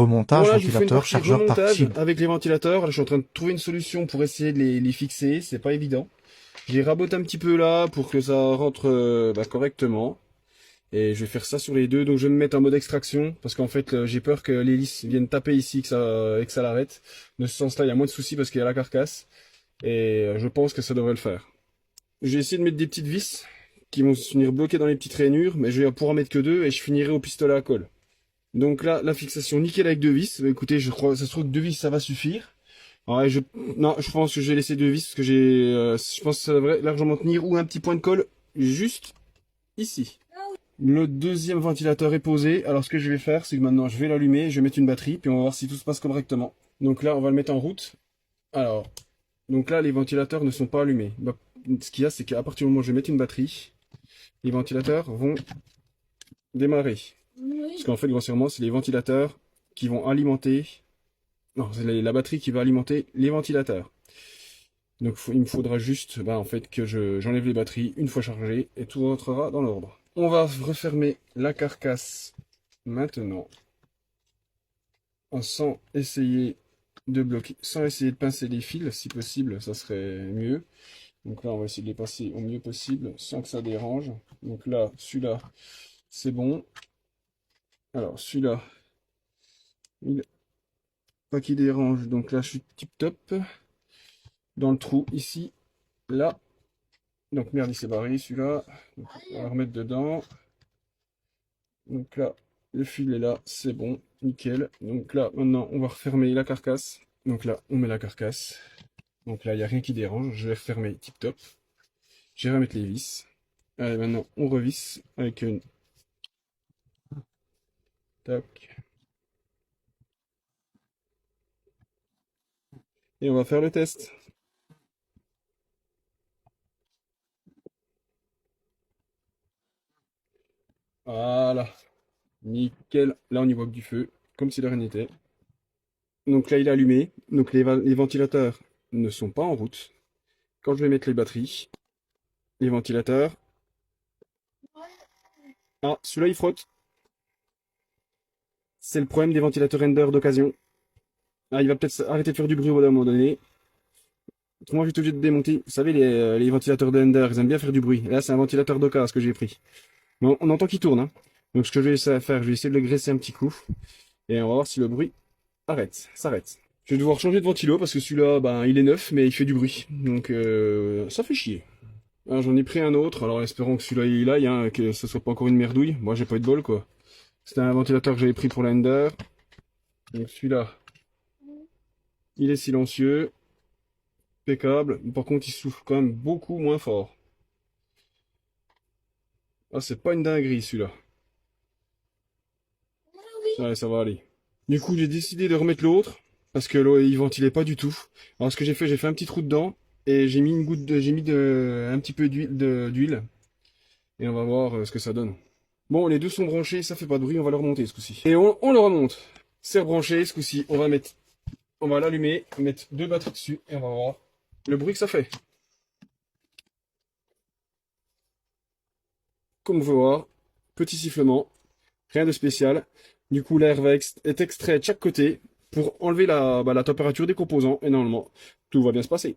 Remontage, Bon là, je vous fais une ventilateur, partie chargeur, remontage partie. avec les ventilateurs. Là, je suis en train de trouver une solution pour essayer de les fixer. C'est pas évident. J'ai raboté un petit peu là pour que ça rentre correctement. Et je vais faire ça sur les deux. Donc je vais me mettre en mode extraction parce qu'en fait j'ai peur que l'hélice vienne taper ici et que ça l'arrête. De ce sens-là, il y a moins de soucis parce qu'il y a la carcasse. Et je pense que ça devrait le faire. Je vais essayer de mettre des petites vis qui vont se finir bloquées dans les petites rainures, mais je vais pouvoir en mettre que deux et je finirai au pistolet à colle. Donc là, la fixation nickel avec deux vis. Bah, écoutez, je crois, ça se trouve que deux vis ça va suffire. Ouais, non, je pense que je vais laisser deux vis parce que je pense que ça devrait largement tenir ou un petit point de colle juste ici. Le deuxième ventilateur est posé. Alors ce que je vais faire, c'est que maintenant je vais l'allumer, je vais mettre une batterie, puis on va voir si tout se passe correctement. Donc là, on va le mettre en route. Alors, donc là, les ventilateurs ne sont pas allumés. Bah, ce qu'il y a, c'est qu'à partir du moment où je vais mettre une batterie, les ventilateurs vont démarrer. Parce qu'en fait, grossièrement, c'est les ventilateurs qui vont alimenter... Non, c'est la batterie qui va alimenter les ventilateurs. Donc il me faudra juste en fait que j'enlève les batteries une fois chargées et tout rentrera dans l'ordre. On va refermer la carcasse maintenant sans essayer de bloquer, sans essayer de pincer les fils, si possible, ça serait mieux. Donc là, on va essayer de les passer au mieux possible sans que ça dérange. Donc là, celui-là, c'est bon. Alors celui-là, pas qu'il dérange. Donc là, je suis tip top. Dans le trou ici, là. Donc merde, il s'est barré celui-là. On va le remettre dedans. Donc là, le fil est là, c'est bon, nickel. Donc là, maintenant, on va refermer la carcasse. Donc là, on met la carcasse. Donc là, il n'y a rien qui dérange. Je vais refermer tip top. Je vais remettre les vis. Allez, maintenant, on revisse avec une... Tac. Et on va faire le test. Voilà. Nickel. Là, on y voit que du feu, comme si de rien n'était. Donc là, il est allumé. Donc les ventilateurs ne sont pas en route. Quand je vais mettre les batteries, les ventilateurs... Ah, celui-là, il frotte. C'est le problème des ventilateurs Ender d'occasion. Ah, il va peut-être arrêter de faire du bruit au bout d'un moment donné. Moi, je vais être obligé de démonter. Vous savez, les ventilateurs d'Ender, ils aiment bien faire du bruit. Et là, c'est un ventilateur d'occasion que j'ai pris. Mais on entend qu'il tourne, hein. Donc, ce que je vais essayer de faire, je vais essayer de le graisser un petit coup. Et on va voir si le bruit s'arrête. Je vais devoir changer de ventilo parce que celui-là, il est neuf, mais il fait du bruit. Donc, ça fait chier. Alors, j'en ai pris un autre. Alors, espérons que celui-là, il aille, hein, que ce soit pas encore une merdouille. Moi, j'ai pas eu de bol, quoi. C'était un ventilateur que j'avais pris pour l'Ender. Donc, celui-là, il est silencieux. Impeccable. Par contre, il souffle quand même beaucoup moins fort. Ah, c'est pas une dinguerie, celui-là. Ouais, ça va aller. Du coup, j'ai décidé de remettre l'autre, parce que là, il ventilait pas du tout. Alors, ce que j'ai fait un petit trou dedans, et j'ai mis un petit peu d'huile, et on va voir ce que ça donne. Bon, les deux sont branchés, ça fait pas de bruit, on va le remonter ce coup-ci. Et on le remonte. C'est rebranché, ce coup-ci, on va l'allumer, mettre deux batteries dessus, et on va voir le bruit que ça fait. Comme on peut voir, petit sifflement, rien de spécial. Du coup, l'air est extrait de chaque côté pour enlever la température des composants et normalement, tout va bien se passer.